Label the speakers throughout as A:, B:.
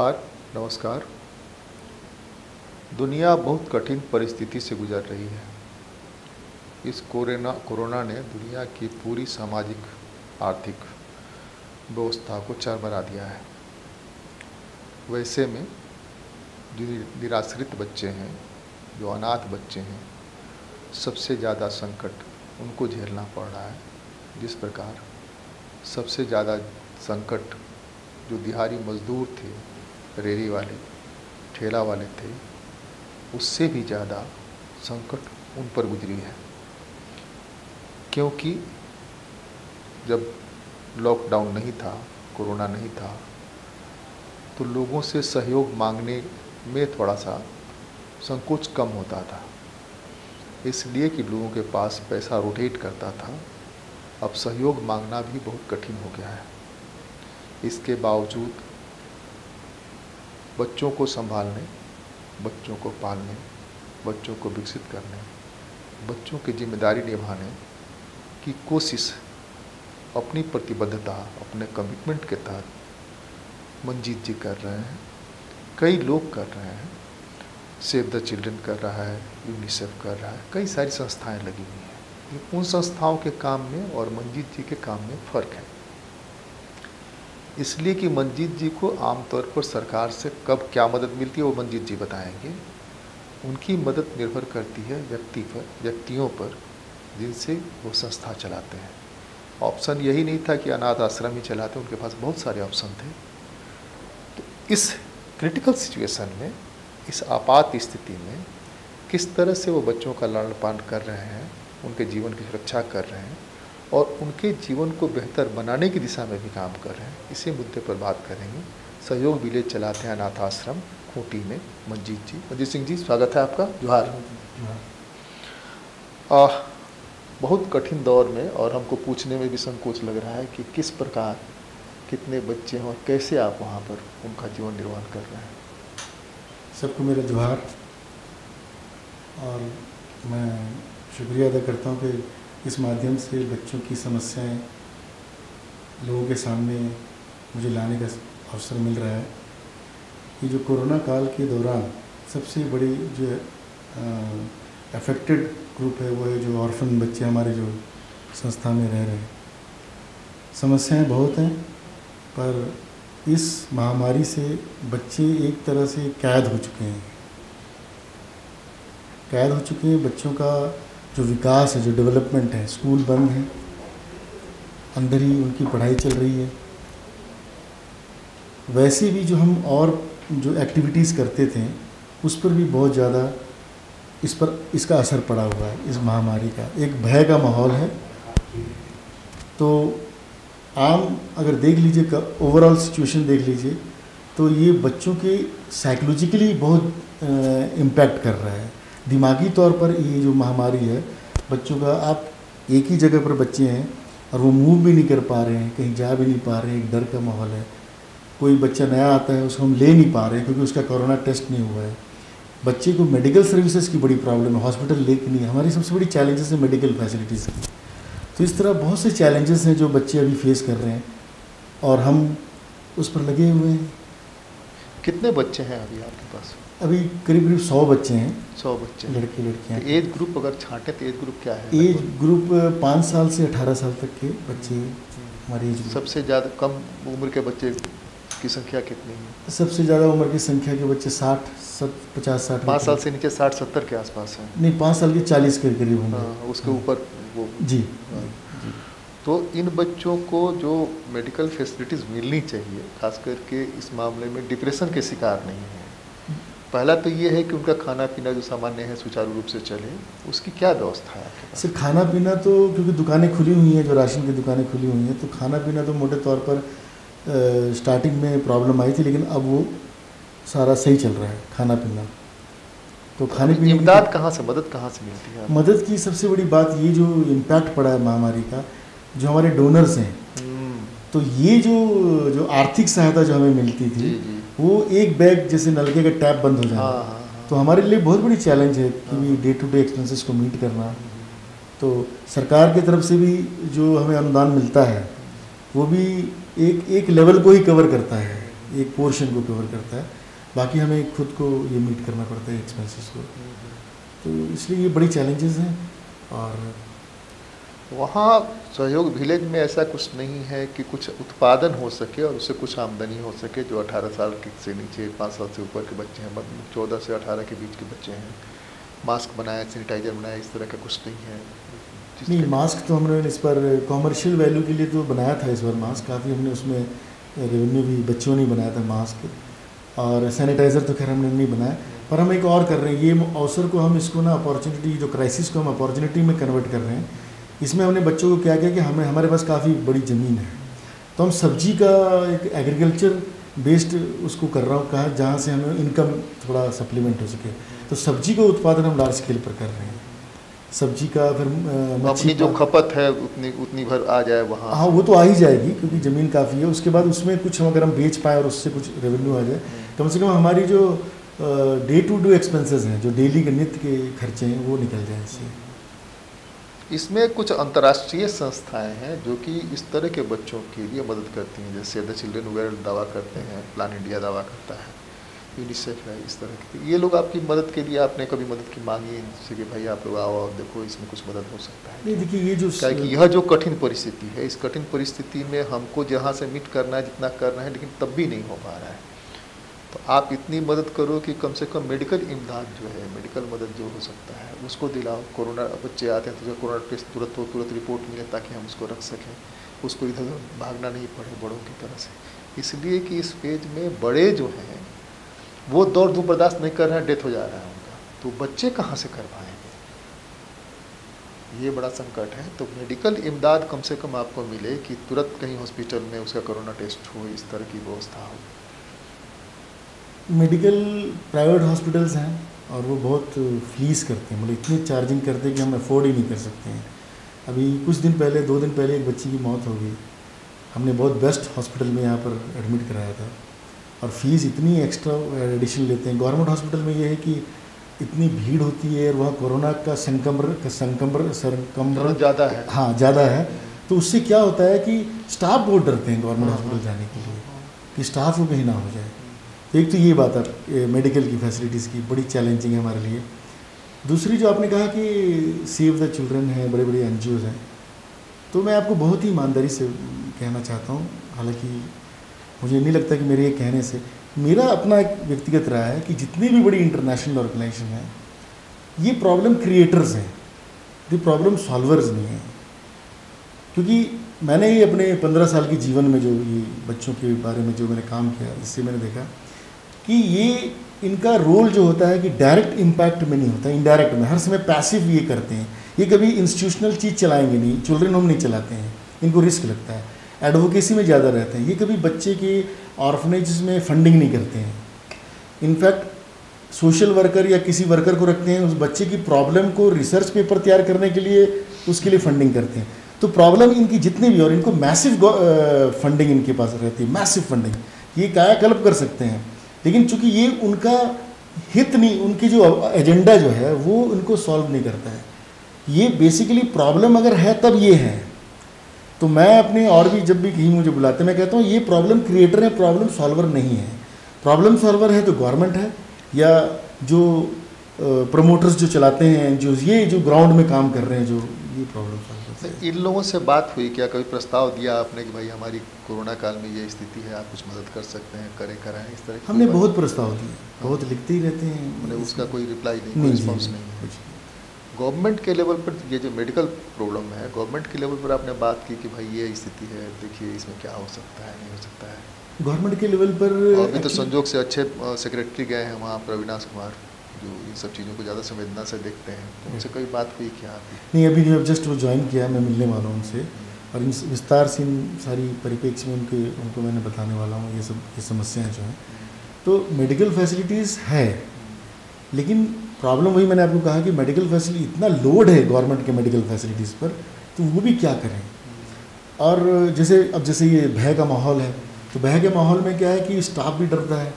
A: जोहार, नमस्कार। दुनिया बहुत कठिन परिस्थिति से गुजर रही है। इस कोरोना ने दुनिया की पूरी सामाजिक आर्थिक व्यवस्था को चरमरा दिया है। वैसे में जो निराश्रित बच्चे हैं, जो अनाथ बच्चे हैं, सबसे ज़्यादा संकट उनको झेलना पड़ रहा है। जिस प्रकार सबसे ज़्यादा संकट जो दिहाड़ी मजदूर थे, रेहड़ी वाले, ठेला वाले थे, उससे भी ज़्यादा संकट उन पर गुजरी है। क्योंकि जब लॉकडाउन नहीं था, कोरोना नहीं था, तो लोगों से सहयोग मांगने में थोड़ा सा संकोच कम होता था, इसलिए कि लोगों के पास पैसा रोटेट करता था। अब सहयोग मांगना भी बहुत कठिन हो गया है। इसके बावजूद बच्चों को संभालने, बच्चों को पालने, बच्चों को विकसित करने, बच्चों की जिम्मेदारी निभाने की कोशिश अपनी प्रतिबद्धता, अपने कमिटमेंट के तहत मंजीत जी कर रहे हैं। कई लोग कर रहे हैं। सेव द चिल्ड्रन कर रहा है, यूनिसेफ कर रहा है, कई सारी संस्थाएं लगी हुई हैं। उन संस्थाओं के काम में और मंजीत जी के काम में फ़र्क है, इसलिए कि मंजीत जी को आमतौर पर सरकार से कब क्या मदद मिलती है वो मंजीत जी बताएंगे। उनकी मदद निर्भर करती है व्यक्तियों पर जिनसे वो संस्था चलाते हैं। ऑप्शन यही नहीं था कि अनाथ आश्रम ही चलाते, उनके पास बहुत सारे ऑप्शन थे। तो इस क्रिटिकल सिचुएशन में, इस आपात स्थिति में किस तरह से वो बच्चों का लालन पालन कर रहे हैं, उनके जीवन की सुरक्षा कर रहे हैं और उनके जीवन को बेहतर बनाने की दिशा में भी काम कर रहे हैं, इसी मुद्दे पर बात करेंगे। सहयोग विलेज चलाते हैं अनाथ आश्रम खूंटी में मंजीत सिंह जी, स्वागत है आपका। जोहार। बहुत कठिन दौर में, और हमको पूछने में भी संकोच लग रहा है कि किस प्रकार कितने बच्चे हैं और कैसे आप वहाँ पर उनका जीवन निर्वाह कर रहे हैं।
B: सबको मेरा जोहार, और मैं शुक्रिया अदा करता हूँ कि इस माध्यम से बच्चों की समस्याएं लोगों के सामने मुझे लाने का अवसर मिल रहा है। ये जो कोरोना काल के दौरान सबसे बड़ी जो अफेक्टेड ग्रुप है वो है जो ऑर्फन बच्चे हमारे जो संस्था में रह रहे हैं। समस्याएं बहुत हैं, पर इस महामारी से बच्चे एक तरह से कैद हो चुके हैं। बच्चों का जो विकास है, जो डेवलपमेंट है, स्कूल बंद है, अंदर ही उनकी पढ़ाई चल रही है। वैसे भी जो हम और जो एक्टिविटीज़ करते थे उस पर भी बहुत ज़्यादा इसका असर पड़ा हुआ है। इस महामारी का एक भय का माहौल है। तो आम अगर देख लीजिए, ओवरऑल सिचुएशन देख लीजिए, तो ये बच्चों के साइकोलॉजिकली बहुत इम्पैक्ट कर रहा है। दिमागी तौर पर ये जो महामारी है, बच्चों का, आप एक ही जगह पर बच्चे हैं और वो मूव भी नहीं कर पा रहे हैं, कहीं जा भी नहीं पा रहे हैं, एक डर का माहौल है। कोई बच्चा नया आता है, उसको हम ले नहीं पा रहे हैं क्योंकि उसका कोरोना टेस्ट नहीं हुआ है। बच्चे को मेडिकल सर्विसेज की बड़ी प्रॉब्लम है, हॉस्पिटल लेके नहीं। हमारी सबसे बड़ी चैलेंजेस है मेडिकल फैसिलिटीज़ की। तो इस तरह बहुत से चैलेंजेस हैं जो बच्चे अभी फेस कर रहे हैं और हम उस पर लगे हुए हैं।
A: कितने बच्चे हैं अभी आपके पास?
B: अभी करीब 100 बच्चे हैं।
A: 100 बच्चे,
B: लड़के लड़कियाँ।
A: तो एज ग्रुप अगर छाँटे तो एज ग्रुप क्या है?
B: एज ग्रुप 5 साल से 18 साल तक के बच्चे हमारे एज ग्रुप।
A: सबसे ज़्यादा कम उम्र के बच्चे की संख्या कितनी है?
B: सबसे ज़्यादा उम्र की संख्या के बच्चे 50-60।
A: 5 साल से नीचे 60-70 के आसपास हैं।
B: नहीं, 5 साल के 40 के करीब होंगे।
A: उसके ऊपर वो
B: जी।
A: तो इन बच्चों को जो मेडिकल फैसिलिटीज़ मिलनी चाहिए, खास करके इस मामले में डिप्रेशन के शिकार नहीं है। पहला तो ये है कि उनका खाना पीना जो सामान्य है सुचारू रूप से चले, उसकी क्या व्यवस्था है आपके पास?
B: सिर्फ खाना पीना तो, क्योंकि दुकानें खुली हुई हैं, जो राशन की दुकानें खुली हुई हैं, तो खाना पीना तो मोटे तौर पर स्टार्टिंग में प्रॉब्लम आई थी, लेकिन अब वो सारा सही चल रहा है खाना पीना। तो खाने पीने
A: इमदाद कहाँ से, मदद कहाँ से मिलती है?
B: मदद की सबसे बड़ी बात ये जो इम्पैक्ट पड़ा है महामारी का, जो हमारे डोनर्स हैं, तो ये जो आर्थिक सहायता जो हमें मिलती थी, वो एक बैग जैसे नलके का टैप बंद हो जाना, तो हमारे लिए बहुत बड़ी चैलेंज है कि डे टू डे एक्सपेंसेस को मीट करना। तो सरकार की तरफ से भी जो हमें अनुदान मिलता है वो भी एक लेवल को ही कवर करता है, एक पोर्शन को कवर करता है, बाकी हमें खुद को ये मीट करना पड़ता है एक्सपेंसेस को। तो इसलिए ये बड़ी चैलेंजेस हैं। और
A: वहाँ सहयोग विलेज में ऐसा कुछ नहीं है कि कुछ उत्पादन हो सके और उससे कुछ आमदनी हो सके, जो 18 साल से नीचे 5 साल से ऊपर के बच्चे हैं, 14 से 18 के बीच के बच्चे हैं, मास्क बनाया, सैनिटाइजर बनाया, इस तरह का कुछ नहीं है?
B: नहीं, मास्क तो हमने इस पर कॉमर्शियल वैल्यू के लिए तो बनाया था इस बार मास्क, काफ़ी हमने उसमें रेवेन्यू भी बच्चों ने बनाया था मास्क, और सैनिटाइज़र तो खैर हमने नहीं बनाया। पर हम एक और कर रहे हैं, ये अवसर को हम इसको ना अपॉर्चुनिटी, जो क्राइसिस को हम अपॉर्चुनिटी में कन्वर्ट कर रहे हैं। इसमें हमने बच्चों को क्या किया कि हमारे पास काफ़ी बड़ी ज़मीन है, तो हम सब्जी का एक एग्रीकल्चर बेस्ड उसको कर रहा हूँ, कहा जहाँ से हमें इनकम थोड़ा सप्लीमेंट हो सके। तो सब्जी का उत्पादन हम लार्ज स्केल पर कर रहे हैं, सब्जी का। फिर
A: अपनी जो खपत है उतनी भर आ जाए वहाँ।
B: हाँ, वो तो आ ही जाएगी क्योंकि ज़मीन काफ़ी है। उसके बाद उसमें कुछ अगर हम बेच पाएँ और उससे कुछ रेवेन्यू आ जाए, कम से कम हमारी जो डे टू डे एक्सपेंसेस हैं, जो डेली के नित्य के खर्चे हैं, वो निकल जाए इससे।
A: इसमें कुछ अंतर्राष्ट्रीय संस्थाएं हैं जो कि इस तरह के बच्चों के लिए मदद करती हैं, जैसे द चिल्ड्रन वगैरह दावा करते हैं, प्लान इंडिया दावा करता है, यूनिसेफ है, इस तरह के। ये लोग आपकी मदद के लिए, आपने कभी मदद की मांगी इनसे कि भाई आप लोग आओ और देखो इसमें कुछ मदद हो सकता है?
B: नहीं, देखिए ये जो
A: क्या कि यह जो कठिन परिस्थिति है, इस कठिन परिस्थिति में हमको जहाँ से मीट करना है, जितना करना है, लेकिन तब भी नहीं हो पा रहा है। तो आप इतनी मदद करो कि कम से कम मेडिकल इमदाद जो है, मेडिकल मदद जो हो सकता है उसको दिलाओ। कोरोना बच्चे आते हैं तो जो कोरोना टेस्ट तुरंत रिपोर्ट मिले ताकि हम उसको रख सकें, उसको इधर उधर भागना नहीं पड़े बड़ों की तरह से। इसलिए कि इस फेज में बड़े जो हैं वो दौड़ धूप बर्दाश्त नहीं कर रहे हैं, डेथ हो जा रहा है उनका, तो बच्चे कहाँ से कर पाएंगे? ये बड़ा संकट है। तो मेडिकल इमदाद कम से कम आपको मिले कि तुरंत कहीं हॉस्पिटल में उसका कोरोना टेस्ट हो, इस तरह की व्यवस्था हो।
B: मेडिकल प्राइवेट हॉस्पिटल्स हैं और वो बहुत फीस करते हैं, मतलब इतनी चार्जिंग करते हैं कि हम अफोर्ड ही नहीं कर सकते हैं। अभी कुछ दिन पहले, 2 दिन पहले एक बच्ची की मौत हो गई। हमने बहुत बेस्ट हॉस्पिटल में यहाँ पर एडमिट कराया था और फीस इतनी एक्स्ट्रा एडिशन लेते हैं। गवर्नमेंट हॉस्पिटल में ये है कि इतनी भीड़ होती है और वहाँ कोरोना का संक्रमण ज़्यादा है। हाँ, ज़्यादा है। तो उससे क्या होता है कि स्टाफ बहुत डरते हैं गवर्नमेंट हॉस्पिटल जाने के लिए कि स्टाफ को कहीं ना हो जाए। एक तो ये बात है मेडिकल की फैसिलिटीज़ की, बड़ी चैलेंजिंग है हमारे लिए। दूसरी जो आपने कहा कि सेव द चिल्ड्रन है, बड़े बड़े NGOs हैं, तो मैं आपको बहुत ही ईमानदारी से कहना चाहता हूँ, हालांकि मुझे नहीं लगता कि मेरे ये कहने से, मेरा अपना एक व्यक्तिगत राय है कि जितनी भी बड़ी इंटरनेशनल ऑर्गेनाइजेशन है, ये प्रॉब्लम क्रिएटर्स हैं, ये प्रॉब्लम सॉल्वर्स नहीं हैं। क्योंकि मैंने ही अपने 15 साल के जीवन में जो ये बच्चों के बारे में जो मैंने काम किया, इससे मैंने देखा कि ये इनका रोल जो होता है कि डायरेक्ट इम्पैक्ट में नहीं होता, इनडायरेक्ट में, हर समय पैसिव ये करते हैं। ये कभी इंस्टीट्यूशनल चीज़ चलाएंगे नहीं, चिल्ड्रन होम नहीं चलाते हैं, इनको रिस्क लगता है, एडवोकेसी में ज़्यादा रहते हैं। ये कभी बच्चे के ऑर्फनेजेस में फंडिंग नहीं करते हैं। इनफैक्ट सोशल वर्कर या किसी वर्कर को रखते हैं, उस बच्चे की प्रॉब्लम को रिसर्च पेपर तैयार करने के लिए उसके लिए फंडिंग करते हैं। तो प्रॉब्लम इनकी जितनी भी, और इनको मैसिव फंडिंग इनके पास रहती है, मैसिव फंडिंग, ये कायाकल्प कर सकते हैं। लेकिन चूंकि ये उनका हित नहीं, उनकी जो एजेंडा जो है वो उनको सॉल्व नहीं करता है। ये बेसिकली प्रॉब्लम अगर है तब ये है। तो मैं अपने और भी जब भी कहीं मुझे बुलाते मैं कहता हूँ ये प्रॉब्लम क्रिएटर है, प्रॉब्लम सॉल्वर नहीं है। प्रॉब्लम सॉल्वर है तो गवर्नमेंट है या जो प्रमोटर्स जो चलाते हैं, जो ये जो ग्राउंड में काम कर रहे हैं, जो ये प्रॉब्लम सॉल्वर।
A: इन लोगों से बात हुई क्या, कभी प्रस्ताव दिया आपने कि भाई हमारी कोरोना काल में ये स्थिति है, आप कुछ मदद कर सकते हैं, कराएं, इस तरह?
B: हमने बहुत प्रस्ताव दिए, बहुत लिखते ही रहते हैं,
A: मतलब उसका कोई रिप्लाई नहीं, कोई रिस्पॉन्स नहीं है। गवर्नमेंट के लेवल पर ये जो मेडिकल प्रॉब्लम है, गवर्नमेंट के लेवल पर आपने बात की कि भाई ये स्थिति है, देखिए इसमें क्या हो सकता है, नहीं हो सकता है?
B: गवर्नमेंट के लेवल पर
A: अभी तो संजोग से अच्छे सेक्रेटरी गए हैं वहाँ, अविनाश कुमार, जो इन सब चीज़ों को ज़्यादा संवेदना से देखते हैं, तो उनसे कोई बात हुई क्या?
B: नहीं, अभी नहीं, अब जस्ट वो ज्वाइन किया, मैं मिलने वाला हूँ उनसे और इन विस्तार से इन सारी परिप्रेक्ष्य में उनको मैंने बताने वाला हूँ ये समस्याएं जो हैं। तो मेडिकल फैसिलिटीज़ है, लेकिन प्रॉब्लम वही मैंने आपको कहा कि मेडिकल फैसिलिटी इतना लोड है गवर्नमेंट के मेडिकल फैसिलिटीज़ पर, तो वो भी क्या करें। और जैसे ये भय का माहौल है, तो भय के माहौल में क्या है कि स्टाफ भी डरता है,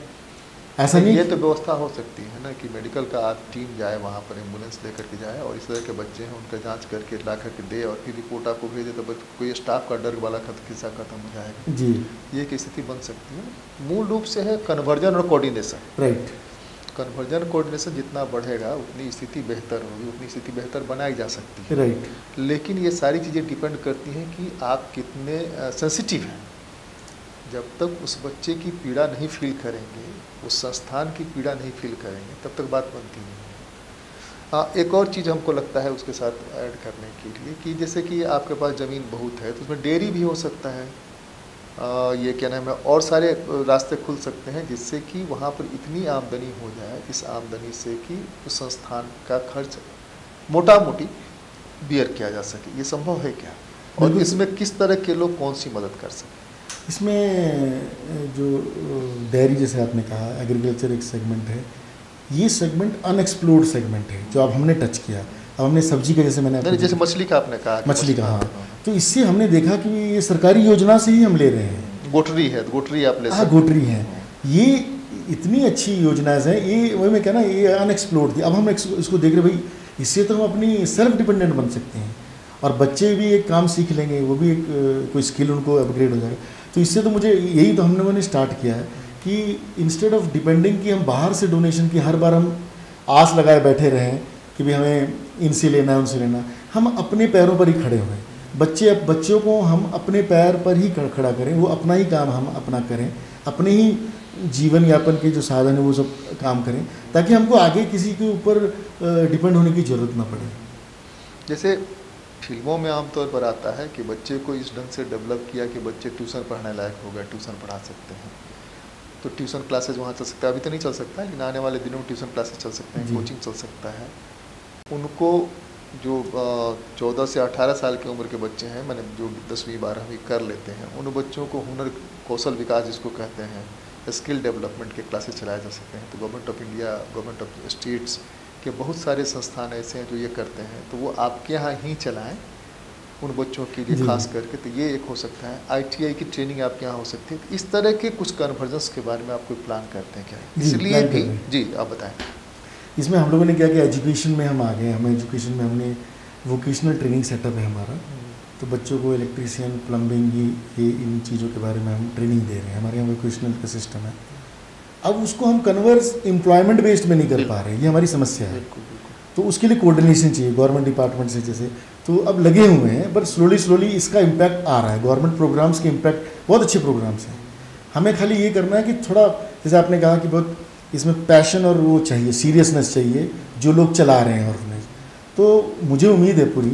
B: ऐसा नहीं।
A: ये तो व्यवस्था हो सकती है ना कि मेडिकल का आज टीम जाए वहाँ पर, एम्बुलेंस लेकर के जाए और इस तरह के बच्चे हैं उनका जांच करके ला करके दे और फिर रिपोर्ट आपको भेजे, तो कोई स्टाफ का डर वाला किस्सा खत्म हो जाएगा
B: जी।
A: ये एक स्थिति बन सकती है। मूल रूप से है कन्वर्जन और कोऑर्डिनेशन।
B: राइट।
A: कन्वर्जन कोऑर्डिनेशन जितना बढ़ेगा उतनी स्थिति बेहतर होगी, उतनी स्थिति बेहतर बनाई जा सकती है।
B: राइट।
A: लेकिन ये सारी चीज़ें डिपेंड करती हैं कि आप कितने सेंसिटिव हैं। जब तक उस बच्चे की पीड़ा नहीं फील करेंगे, उस संस्थान की पीड़ा नहीं फील करेंगे, तब तक बात बनती नहीं है। हाँ, एक और चीज़ हमको लगता है उसके साथ ऐड करने के लिए कि जैसे कि आपके पास ज़मीन बहुत है तो उसमें डेयरी भी हो सकता है, ये क्या नाम है, और सारे रास्ते खुल सकते हैं जिससे कि वहाँ पर इतनी आमदनी हो जाए, इस आमदनी से कि उस संस्थान का खर्च मोटा मोटी बियर किया जा सके। ये संभव है क्या? और इसमें किस तरह के लोग कौन सी मदद कर सकते?
B: इसमें जो डेयरी जैसे आपने कहा, एग्रीकल्चर एक सेगमेंट है, ये सेगमेंट अनएक्सप्लोर्ड सेगमेंट है जो अब हमने टच किया। अब हमने सब्जी का जैसे मैंने
A: जैसे मछली का आपने कहा,
B: मछली का, हाँ, तो इससे हमने देखा कि ये सरकारी योजना से ही हम ले रहे हैं।
A: गोटरी है, गोटरी आप ले सकते
B: हैं। हाँ, गोटरी है, ये इतनी अच्छी योजनाएं हैं, ये वही मैं कहना, ये अनएक्सप्लोर्ड थी। अब हम इसको देख रहे, भाई इससे तो हम अपनी सेल्फ डिपेंडेंट बन सकते हैं और बच्चे भी एक काम सीख लेंगे, वो भी एक कोई स्किल उनको अपग्रेड हो जाएगा। तो इससे तो मुझे यही तो हमने स्टार्ट किया है कि इंस्टेड ऑफ डिपेंडिंग कि हम बाहर से डोनेशन की हर बार हम आस लगाए बैठे रहें कि भाई हमें इनसे लेना है उनसे लेना, हम अपने पैरों पर ही खड़े हुए। बच्चों को हम अपने पैर पर ही खड़ा करें, वो अपना ही काम हम अपना करें, अपने ही जीवन यापन के जो साधन है वो सब काम करें, ताकि हमको आगे किसी के ऊपर डिपेंड होने की ज़रूरत ना पड़े।
A: जैसे फिल्मों में आमतौर पर आता है कि बच्चे को इस ढंग से डेवलप किया कि बच्चे ट्यूशन पढ़ने लायक हो गए, ट्यूशन पढ़ा सकते हैं, तो ट्यूशन क्लासेज वहाँ चल सकता है। अभी तो नहीं चल सकता है, लेकिन आने वाले दिनों में ट्यूशन क्लासेज चल सकते हैं, कोचिंग चल सकता है। उनको जो 14 से 18 साल की उम्र के बच्चे हैं, मैंने जो 10वीं 12वीं कर लेते हैं, उन बच्चों को हुनर कौशल विकास जिसको कहते हैं, स्किल डेवलपमेंट के क्लासेज चलाए जा सकते हैं। तो government of India, government of states के बहुत सारे संस्थान ऐसे हैं जो ये करते हैं, तो वो आपके यहाँ ही चलाएं उन बच्चों के लिए खास करके। तो ये एक हो सकता है। ITI की ट्रेनिंग आपके यहाँ हो सकती है। तो इस तरह के कुछ कन्वर्जेंस के बारे में आप कोई प्लान करते हैं क्या? इसलिए भी जी आप बताएं।
B: इसमें हम लोगों ने क्या किया, एजुकेशन में हम आ गए। हमें एजुकेशन में हमने वोकेशनल ट्रेनिंग सेटअप है हमारा, तो बच्चों को इलेक्ट्रीशियन, प्लम्बिंग, ये इन चीज़ों के बारे में हम ट्रेनिंग दे रहे हैं। हमारे यहाँ वोकेशनल का सिस्टम है। अब उसको हम कन्वर्स एम्प्लॉयमेंट बेस्ड में नहीं कर पा रहे, ये हमारी समस्या है। तो उसके लिए कोऑर्डिनेशन चाहिए गवर्नमेंट डिपार्टमेंट से, जैसे तो अब लगे हुए हैं, बट स्लोली इसका इम्पैक्ट आ रहा है। गवर्नमेंट प्रोग्राम्स के इम्पैक्ट बहुत अच्छे प्रोग्राम्स हैं। हमें खाली ये करना है कि थोड़ा, जैसे आपने कहा कि बहुत इसमें पैशन और वो चाहिए, सीरियसनेस चाहिए जो लोग चला रहे हैं ऑर्गेनाइज। तो मुझे उम्मीद है पूरी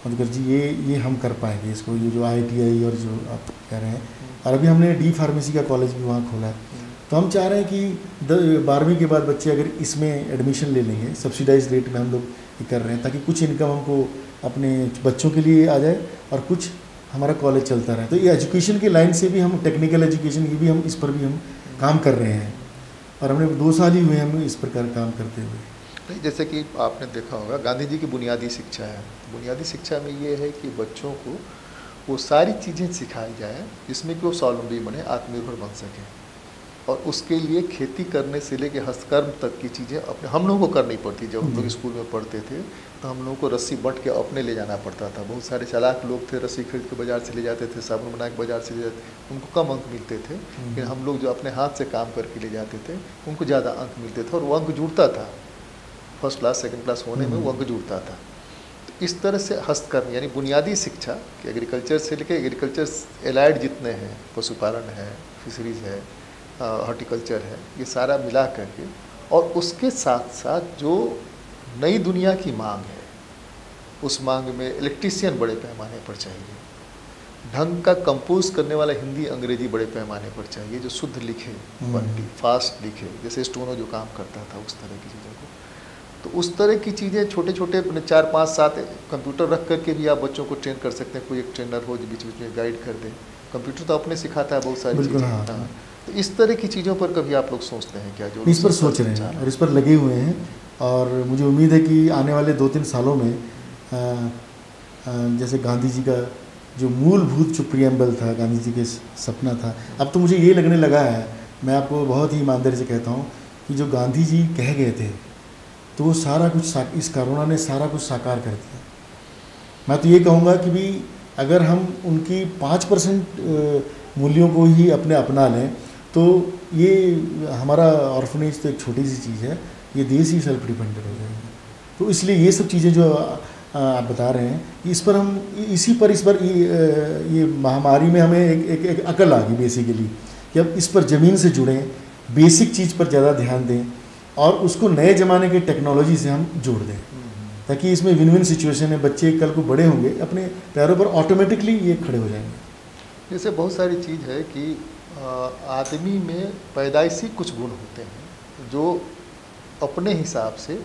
B: मधुकर जी, ये हम कर पाएंगे इसको, ये जो ITI और जो आप कह रहे हैं। और अभी हमने डी फार्मेसी का कॉलेज भी वहाँ खोला है। तो हम चाह रहे हैं कि 12वीं के बाद बच्चे अगर इसमें एडमिशन ले लेंगे, सब्सिडाइज रेट में हम लोग ये कर रहे हैं, ताकि कुछ इनकम हमको अपने बच्चों के लिए आ जाए और कुछ हमारा कॉलेज चलता रहे। तो ये एजुकेशन की लाइन से भी हम, टेक्निकल एजुकेशन ये भी हम, इस पर भी हम काम कर रहे हैं और हमने 2 साल ही हुए हम इस प्रकार काम करते हुए।
A: जैसे कि आपने देखा होगा गांधी जी की बुनियादी शिक्षा है। बुनियादी शिक्षा में ये है कि बच्चों को वो सारी चीज़ें सिखाई जाए जिसमें कि वो स्वावलंबी बने, आत्मनिर्भर बन सकें। और उसके लिए खेती करने से लेकर हस्तकर्म तक की चीज़ें अपने हम लोगों को करनी पड़ती। जब हम लोग स्कूल में पढ़ते थे तो हम लोगों को रस्सी बंट के अपने ले जाना पड़ता था। बहुत सारे चालाक लोग थे, रस्सी खरीद के बाज़ार से ले जाते थे, साबुन बना के बाज़ार से ले जाते थे, उनको कम अंक मिलते थे। लेकिन हम लोग जो अपने हाथ से काम करके ले जाते थे उनको ज़्यादा अंक मिलते थे और वो अंक जुड़ता था। फर्स्ट क्लास सेकंड क्लास होने में वो अंक जुड़ता था। तो इस तरह से हस्तकर्म यानी बुनियादी शिक्षा कि एग्रीकल्चर से लेकर एग्रीकल्चर एलाइड जितने हैं, पशुपालन है, फिशरीज़ है, हॉर्टिकल्चर है, ये सारा मिला करके, और उसके साथ साथ जो नई दुनिया की मांग है उस मांग में इलेक्ट्रीशियन बड़े पैमाने पर चाहिए, ढंग का कंपोज करने वाला हिंदी अंग्रेजी बड़े पैमाने पर चाहिए, जो शुद्ध लिखे, बंटी फास्ट लिखे, जैसे स्टोनो जो काम करता था उस तरह की चीज़ों को। तो उस तरह की चीज़ें छोटे छोटे 4 5 7 कंप्यूटर रख करके भी आप बच्चों को ट्रेन कर सकते हैं। कोई एक ट्रेनर हो जो बीच बीच में गाइड कर दे। कंप्यूटर तो अपने सिखाता है बहुत सारी चीज़ें। हाँ, तो इस तरह की चीज़ों पर कभी आप लोग सोचते हैं क्या? जो
B: इस पर सोच रहे हैं और इस पर लगे हुए हैं, और मुझे उम्मीद है कि आने वाले 2-3 सालों में जैसे गांधी जी का जो मूलभूत जो प्रियम्बल था, गांधी जी के सपना था, अब तो मुझे ये लगने लगा है मैं आपको बहुत ही ईमानदारी से कहता हूँ कि जो गांधी जी कह गए थे तो वो सारा कुछ इस कोरोना ने सारा कुछ साकार कर दिया। मैं तो ये कहूँगा कि भी अगर हम उनकी 5% मूल्यों को ही अपना लें तो ये हमारा ऑर्फनेज तो एक छोटी सी चीज़ है, ये देश ही सेल्फ डिपेंडेंट हो जाएगा। तो इसलिए ये सब चीज़ें जो आप बता रहे हैं, इस पर हम इस पर ये महामारी में हमें एक अकल आ गई बेसिकली कि अब इस पर ज़मीन से जुड़ें, बेसिक चीज़ पर ज़्यादा ध्यान दें और उसको नए ज़माने के टेक्नोलॉजी से हम जोड़ दें, ताकि इसमें विन विन सिचुएशन है। बच्चे कल को बड़े होंगे अपने पैरों पर ऑटोमेटिकली ये खड़े हो जाएंगे।
A: जैसे बहुत सारी चीज़ है कि आदमी में पैदाइशी कुछ गुण होते हैं जो अपने हिसाब से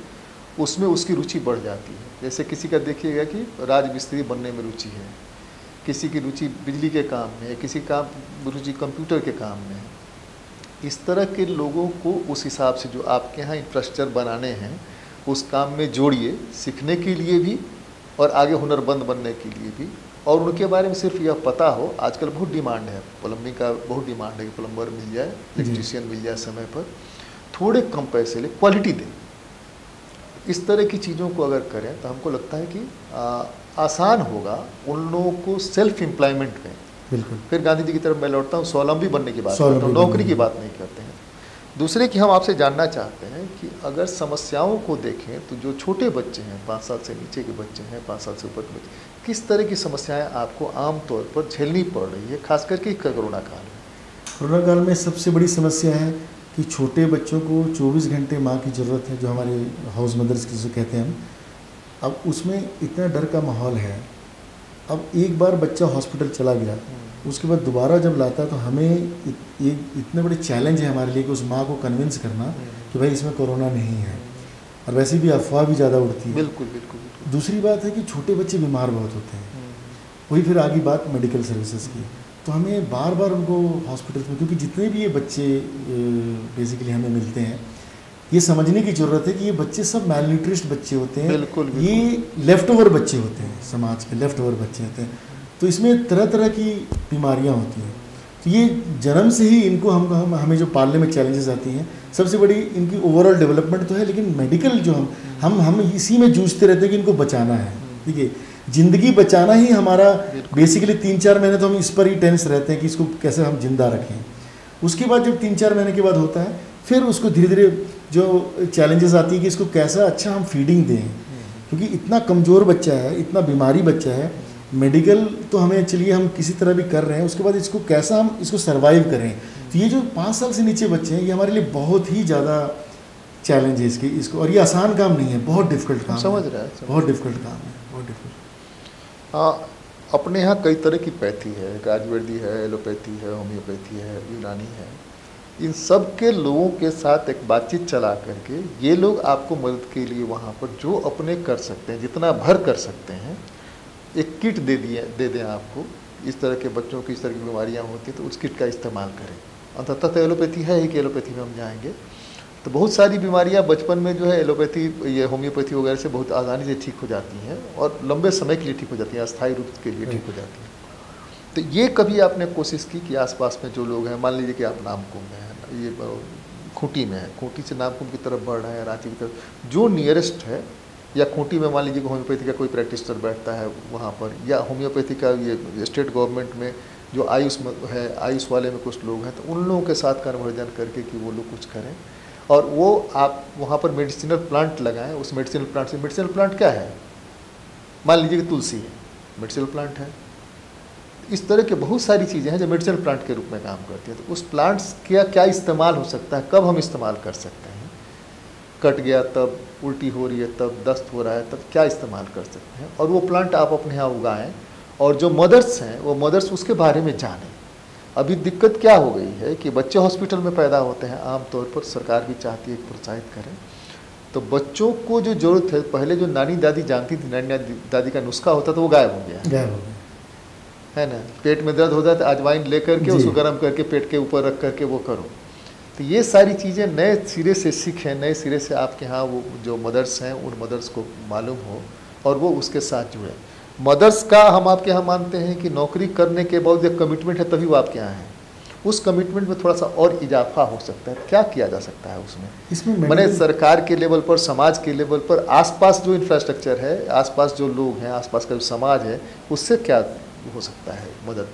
A: उसमें उसकी रुचि बढ़ जाती है। जैसे किसी का देखिएगा कि राजमिस्त्री बनने में रुचि है, किसी की रुचि बिजली के काम में है, किसी का रुचि कंप्यूटर के काम में है। इस तरह के लोगों को उस हिसाब से जो आपके यहाँ इंफ्रास्ट्रक्चर बनाने हैं उस काम में जोड़िए, सीखने के लिए भी और आगे हुनरमंद बनने के लिए भी। और उनके बारे में सिर्फ यह पता हो, आजकल बहुत डिमांड है, प्लम्बिंग का बहुत डिमांड है कि प्लम्बर मिल जाए, इलेक्ट्रीशियन मिल जाए समय पर, थोड़े कम पैसे ले, क्वालिटी दें। इस तरह की चीज़ों को अगर करें तो हमको लगता है कि आसान होगा उन लोगों को सेल्फ एम्प्लॉयमेंट में।
B: बिल्कुल।
A: फिर गांधी जी की तरफ मैं लौटता हूँ, स्वावलंबी बनने की बात करता हूँ, नौकरी की बात नहीं करते हैं। दूसरे की हम आपसे जानना चाहते हैं कि अगर समस्याओं को देखें तो जो छोटे बच्चे हैं, 5 साल से नीचे के बच्चे हैं, 5 साल से ऊपर के बच्चे, किस तरह की समस्याएं आपको आम तौर पर झेलनी पड़ रही है, खास करके कोरोना काल में?
B: कोरोना काल में सबसे बड़ी समस्या है कि छोटे बच्चों को 24 घंटे माँ की ज़रूरत है, जो हमारे हाउस मदर्स जिसे कहते हैं हम। अब उसमें इतना डर का माहौल है। अब एक बार बच्चा हॉस्पिटल चला गया, उसके बाद दोबारा जब लाता तो हमें इतने बड़े चैलेंज है हमारे लिए कि उस माँ को कन्विंस करना कि भाई इसमें कोरोना नहीं है। और वैसे भी अफवाह भी ज़्यादा उड़ती है।
A: बिल्कुल बिल्कुल बिल्कुल।
B: दूसरी बात है कि छोटे बच्चे बीमार बहुत होते हैं। वही फिर आगे बात मेडिकल सर्विसेज की, तो हमें बार बार उनको हॉस्पिटल्स में, क्योंकि जितने भी ये बच्चे बेसिकली हमें मिलते हैं, ये समझने की ज़रूरत है कि ये बच्चे सब मैलन्यूट्रिश्ड बच्चे होते हैं।
A: बिल्कुल, बिल्कुल।
B: ये लेफ़्ट ओवर बच्चे होते हैं, समाज के लेफ़्ट ओवर बच्चे होते हैं। तो इसमें तरह तरह की बीमारियां होती हैं। तो ये जन्म से ही इनको हमें जो पालने में चैलेंजेस आती हैं, सबसे बड़ी इनकी ओवरऑल डेवलपमेंट तो है, लेकिन मेडिकल जो हम इसी में जूझते रहते हैं कि इनको बचाना है। ठीक है, ज़िंदगी बचाना ही हमारा बेसिकली 3-4 महीने तो हम इस पर ही टेंस रहते हैं कि इसको कैसे हम जिंदा रखें। उसके बाद जब 3-4 महीने के बाद होता है, फिर उसको धीरे धीरे जो चैलेंजेस आती है कि इसको कैसा अच्छा हम फीडिंग दें, क्योंकि इतना कमज़ोर बच्चा है, इतना बीमारी बच्चा है। मेडिकल तो हमें चलिए हम किसी तरह भी कर रहे हैं, उसके बाद इसको कैसा हम इसको सर्वाइव करें। तो ये जो 5 साल से नीचे बच्चे हैं, ये हमारे लिए बहुत ही ज़्यादा चैलेंज है इसको, और ये आसान काम नहीं है, बहुत डिफ़िकल्ट काम
A: समझ रहा है,
B: बहुत डिफ़िकल्ट काम है, बहुत डिफ़िकल्ट।
A: हाँ, अपने यहाँ कई तरह की पैथी है, आयुर्वेदी है, एलोपैथी है, होम्योपैथी है, यूनानी है। इन सब के लोगों के साथ एक बातचीत चला करके ये लोग आपको मदद के लिए वहाँ पर जो अपने कर सकते हैं, जितना भर कर सकते हैं, एक किट दे दें आपको। इस तरह के बच्चों की इस तरह की बीमारियाँ होती हैं तो उस किट का इस्तेमाल करें। अंततः तो एलोपैथी है ही कि एलोपैथी में हम जाएंगे तो बहुत सारी बीमारियां बचपन में जो है एलोपैथी, ये होम्योपैथी वगैरह से बहुत आसानी से ठीक हो जाती हैं और लंबे समय के लिए ठीक हो जाती हैं, अस्थायी रूप के लिए ठीक हो जाती हैं। तो ये कभी आपने कोशिश की कि आसपास में जो लोग हैं, मान लीजिए कि आप नामकुम में हैं, ये खूंटी में है, खूंटी से नामकुम की तरफ बढ़ रहे हैं, रांची की तरफ, जो नियरेस्ट है, या खूंटी में मान लीजिए कि होम्योपैथी का कोई प्रैक्टिशनर बैठता है वहाँ पर, या होम्योपैथी का ये स्टेट गवर्नमेंट में जो आयुष है, आयुष वाले में कुछ लोग हैं, तो उन लोगों के साथ कन्वर्जन करके कि वो लोग कुछ करें और वो आप वहाँ पर मेडिसिनल प्लांट लगाएं। उस मेडिसिनल प्लांट से, मेडिसिनल प्लांट क्या है, मान लीजिए कि तुलसी है, मेडिसिनल प्लांट है। इस तरह के बहुत सारी चीज़ें हैं जो मेडिसिनल प्लांट के रूप में काम करती हैं। तो उस प्लांट्स का क्या इस्तेमाल हो सकता है, कब हम इस्तेमाल कर सकते हैं, कट गया तब, उल्टी हो रही है तब, दस्त हो रहा है तब, क्या इस्तेमाल कर सकते हैं, और वो प्लांट आप अपने यहाँ उगाएं और जो मदर्स हैं वो मदर्स उसके बारे में जानें। अभी दिक्कत क्या हो गई है कि बच्चे हॉस्पिटल में पैदा होते हैं, आमतौर पर सरकार भी चाहती है कि प्रोत्साहित करें, तो बच्चों को जो ज़रूरत है, पहले जो नानी दादी जानती थी, नानी दादी का नुस्खा होता था वो गायब हो गया है ना। पेट में दर्द होता है तो अजवाइन लेकर के उसको गर्म करके पेट के ऊपर रख करके वो करो। तो ये सारी चीज़ें नए सिरे से सीखें, नए सिरे से आपके यहाँ वो जो मदर्स हैं उन मदर्स को मालूम हो और वो उसके साथ जुड़े। मदर्स का हम आपके यहाँ मानते हैं कि नौकरी करने के बाद एक कमिटमेंट है तभी वो आपके यहाँ हैं। उस कमिटमेंट में थोड़ा सा और इजाफा हो सकता है, क्या किया जा सकता है उसमें?
B: इसमें
A: मैंने सरकार के लेवल पर, समाज के लेवल पर, आसपास जो इंफ्रास्ट्रक्चर है, आसपास जो लोग हैं, आसपास का जो समाज है, उससे क्या हो सकता है मदद?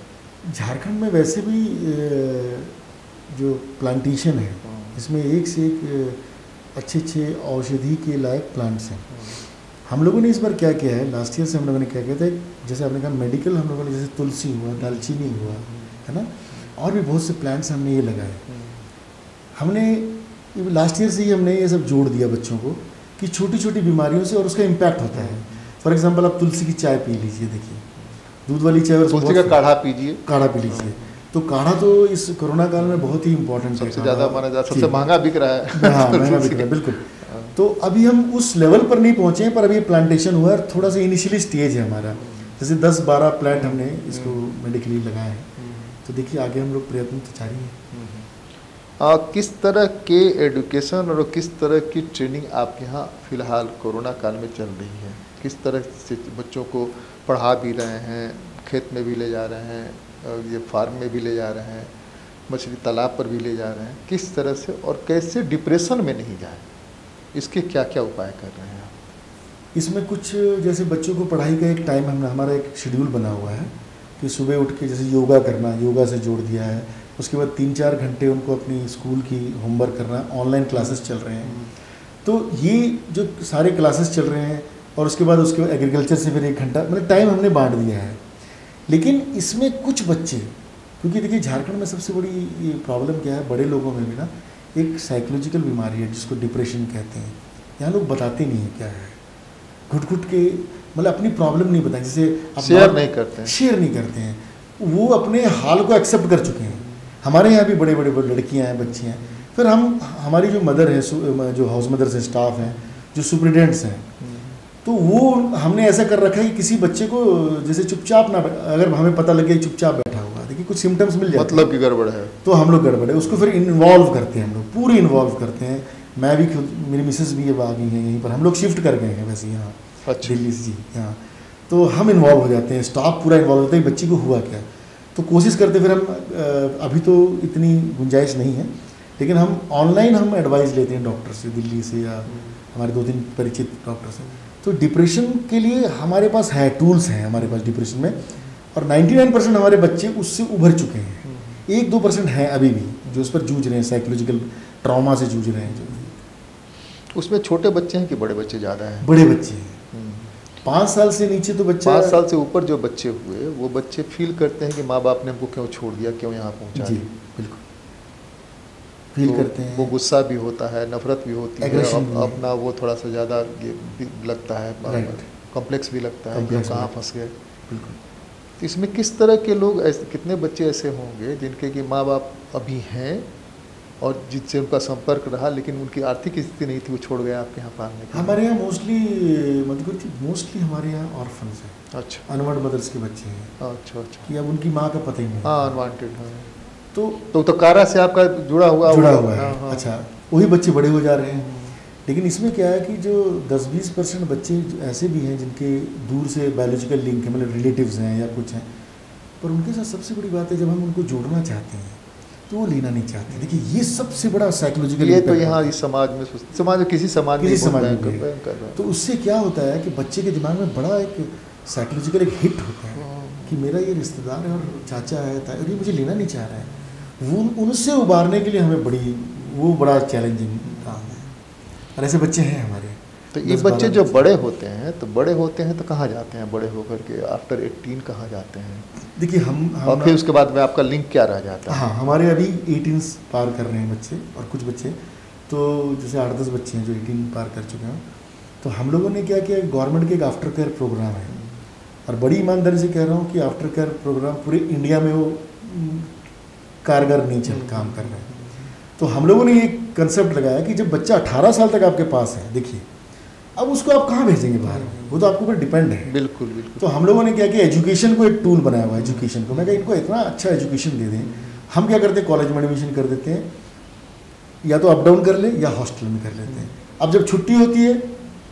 B: झारखंड में वैसे भी जो प्लांटेशन है इसमें एक से एक अच्छे औषधि के लायक प्लांट्स हैं। हम लोगों ने इस बार क्या किया है, लास्ट ईयर से हम लोगों ने क्या किया था, जैसे आपने कहा मेडिकल, हम लोगों ने जैसे तुलसी हुआ, दालचीनी हुआ, है ना, और भी बहुत से प्लांट्स हमने ये लगाए। हमने लास्ट ईयर से ही हमने ये सब जोड़ दिया बच्चों को कि छोटी छोटी बीमारियों से और उसका इम्पैक्ट होता है। फॉर एग्जांपल आप तुलसी की चाय पी लीजिए, देखिए दूध वाली चाय, और
A: तुलसी का काढ़ा पीजिए,
B: काढ़ा पी लीजिए। तो काढ़ा तो इस कोरोना काल में बहुत ही इंपॉर्टेंट है,
A: सबसे ज़्यादा माना जाता है, सबसे महंगा बिक रहा है।
B: हाँ, महंगा बिक रहा है, बिल्कुल। तो अभी हम उस लेवल पर नहीं पहुँचे हैं, पर अभी प्लांटेशन हुआ है, थोड़ा सा इनिशियली स्टेज है हमारा, जैसे 10-12 प्लांट हमने इसको मेडिकली लगाए हैं। तो देखिए आगे हम लोग प्रयत्न तो जारी है।
A: किस तरह के एडुकेशन और किस तरह की ट्रेनिंग आपके यहाँ फिलहाल कोरोना काल में चल रही है? किस तरह से बच्चों को पढ़ा भी रहे हैं, खेत में भी ले जा रहे हैं, ये फार्म में भी ले जा रहे हैं, मछली तालाब पर भी ले जा रहे हैं, किस तरह से और कैसे डिप्रेशन में नहीं जाए, इसके क्या क्या उपाय कर रहे हैं आप?
B: इसमें कुछ जैसे बच्चों को पढ़ाई का एक टाइम हमारा एक शेड्यूल बना हुआ है कि सुबह उठ के जैसे योगा करना, योगा से जोड़ दिया है। उसके बाद 3-4 घंटे उनको अपनी स्कूल की होमवर्क करना, ऑनलाइन क्लासेस चल रहे हैं। तो ये जो सारे क्लासेस चल रहे हैं, और उसके बाद एग्रीकल्चर से फिर 1 घंटा, मतलब टाइम हमने बांट दिया है। लेकिन इसमें कुछ बच्चे, क्योंकि देखिए झारखंड में सबसे बड़ी ये प्रॉब्लम क्या है, बड़े लोगों में भी ना एक साइकोलॉजिकल बीमारी है जिसको डिप्रेशन कहते हैं। यहाँ लोग बताते नहीं हैं क्या है, घुट के मतलब अपनी प्रॉब्लम नहीं बताएं, जैसे
A: शेयर नहीं करते हैं,
B: शेयर नहीं करते हैं, वो अपने हाल को एक्सेप्ट कर चुके हैं। हमारे यहाँ भी बड़े बड़े लड़कियाँ हैं, बच्चियाँ हैं। फिर हमारी जो मदर है, जो हाउस मदर्स हैं, स्टाफ हैं, जो सुपरिटेंडेंट्स हैं, तो वो हमने ऐसा कर रखा है कि किसी बच्चे को जैसे चुपचाप ना, अगर हमें पता लगे चुपचाप बैठा हुआ, देखिए कुछ सिम्टम्स मिल जाते
A: मतलब कि गड़बड़ है,
B: तो हम लोग गड़बड़ है उसको फिर इन्वॉल्व करते हैं, हम लोग पूरी इन्वॉल्व करते हैं। मैं भी खुद, मेरी मिसेस भी अब आ गई हैं यहीं पर, हम लोग शिफ्ट कर गए हैं वैसे यहाँ,
A: अच्छा,
B: दिल्ली से जी यहाँ। तो हम इन्वॉल्व हो जाते हैं, स्टाफ पूरा इन्वॉल्व होता है, बच्ची को हुआ क्या, तो कोशिश करते फिर हम, अभी तो इतनी गुंजाइश नहीं है, लेकिन हम ऑनलाइन हम एडवाइस लेते हैं डॉक्टर से, दिल्ली से या हमारे 2-3 परिचित डॉक्टर से। तो डिप्रेशन के लिए हमारे पास है, टूल्स हैं हमारे पास डिप्रेशन में, और 99% हमारे बच्चे उससे उभर चुके हैं। 1-2% हैं अभी भी जो उस पर जूझ रहे हैं, साइकोलॉजिकल ट्रॉमा से जूझ रहे हैं। जो
A: उसमें छोटे बच्चे हैं कि बड़े बच्चे ज़्यादा हैं?
B: बड़े बच्चे हैं, 5 साल से नीचे तो बच्चा,
A: 5 साल से ऊपर जो बच्चे हुए वो बच्चे फील करते हैं कि माँ बाप ने हमको क्यों छोड़ दिया, क्यों यहाँ पहुँचा।
B: जी बिल्कुल फील
A: तो
B: करते हैं।
A: वो गुस्सा भी होता है, नफरत भी होती है, अपना वो थोड़ा सा ज़्यादा ये भी लगता है, कॉम्प्लेक्स भी लगता है कि कहाँ फंस गए।
B: बिल्कुल।
A: तो इसमें किस तरह के लोग ऐसे, कितने बच्चे ऐसे होंगे जिनके कि माँ बाप अभी हैं और जिनसे उनका संपर्क रहा, लेकिन उनकी आर्थिक स्थिति नहीं थी, वो छोड़ गए आपके यहाँ पालने के?
B: हमारे यहाँ मोस्टली हमारे यहाँ ऑर्फन्स हैं।
A: अच्छा,
B: अनवर्ड मदर्स के बच्चे हैं।
A: अच्छा,
B: कि अब उनकी माँ का पता ही नहीं।
A: हाँ, अनवांटेड। हाँ,
B: तो
A: कारा से आपका जुड़ा हुआ
B: है।
A: हाँ।
B: अच्छा, वही बच्चे बड़े हो जा रहे हैं। लेकिन इसमें क्या है कि जो 10-20% बच्चे ऐसे भी हैं जिनके दूर से बायोलॉजिकल लिंक है, मतलब रिलेटिव्स हैं या कुछ हैं, पर उनके साथ सबसे बड़ी बात है जब हम उनको जोड़ना चाहते हैं तो वो लेना नहीं चाहते। देखिए ये सबसे बड़ा साइकोलॉजिकल,
A: ये तो यहाँ इस समाज में किसी समाज में
B: तो उससे क्या होता है कि बच्चे के दिमाग में बड़ा एक साइकोलॉजिकल एक हिट होता है कि मेरा ये रिश्तेदार है और चाचा है और ये मुझे लेना नहीं चाह रहा है। वो उनसे उबारने के लिए हमें बड़ा चैलेंजिंग काम है, और ऐसे बच्चे हैं हमारे।
A: तो ये बच्चे जो बड़े होते हैं तो कहाँ जाते हैं बड़े होकर के? आफ्टर 18 कहाँ जाते हैं?
B: देखिए हम
A: और फिर उसके बाद में आपका लिंक क्या रह जाता है?
B: हाँ, हमारे अभी 18 पार कर रहे हैं बच्चे, और कुछ बच्चे तो जैसे 8-10 बच्चे हैं जो 18 पार कर चुके हैं। तो हम लोगों ने क्या किया, गवर्नमेंट के एक आफ्टर केयर प्रोग्राम है, और बड़ी ईमानदारी से कह रहा हूँ कि आफ्टर केयर प्रोग्राम पूरे इंडिया में वो कारगर नहीं काम कर रहे हैं। तो हम लोगों ने एक कंसेप्ट लगाया कि जब बच्चा 18 साल तक आपके पास है, देखिए अब उसको आप कहाँ भेजेंगे बाहर, वो तो आपके ऊपर डिपेंड है।
A: बिल्कुल।
B: तो हम लोगों ने क्या किया, एजुकेशन को एक टूल बनाया हुआ है। एजुकेशन को मैं कहा इनको इतना अच्छा एजुकेशन दे दें। हम क्या करते हैं, कॉलेज में एडमिशन कर देते हैं, या तो अप डाउन कर ले या हॉस्टल में कर लेते हैं। अब जब छुट्टी होती है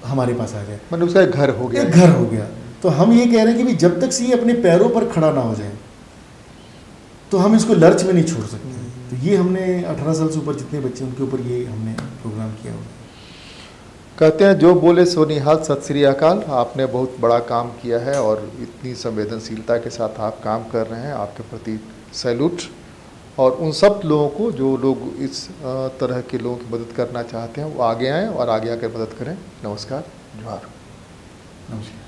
B: हमारे पास आ जाए,
A: मतलब उसका घर हो गया,
B: एक घर हो गया। तो हम ये कह रहे हैं कि जब तक से ये अपने पैरों पर खड़ा ना हो जाए, तो हम इसको लर्च में नहीं छोड़ सकते। तो ये हमने 18 साल से ऊपर जितने बच्चे उनके ऊपर ये हमने प्रोग्राम किया हुआ।
A: कहते हैं जो बोले सो निहाल, सत श्री अकाल। आपने बहुत बड़ा काम किया है और इतनी संवेदनशीलता के साथ आप काम कर रहे हैं, आपके प्रति सैल्यूट। और उन सब लोगों को जो लोग इस तरह के लोगों की मदद करना चाहते हैं वो आगे आएँ और आगे आकर मदद करें। नमस्कार, जोहार।
B: नमस्कार।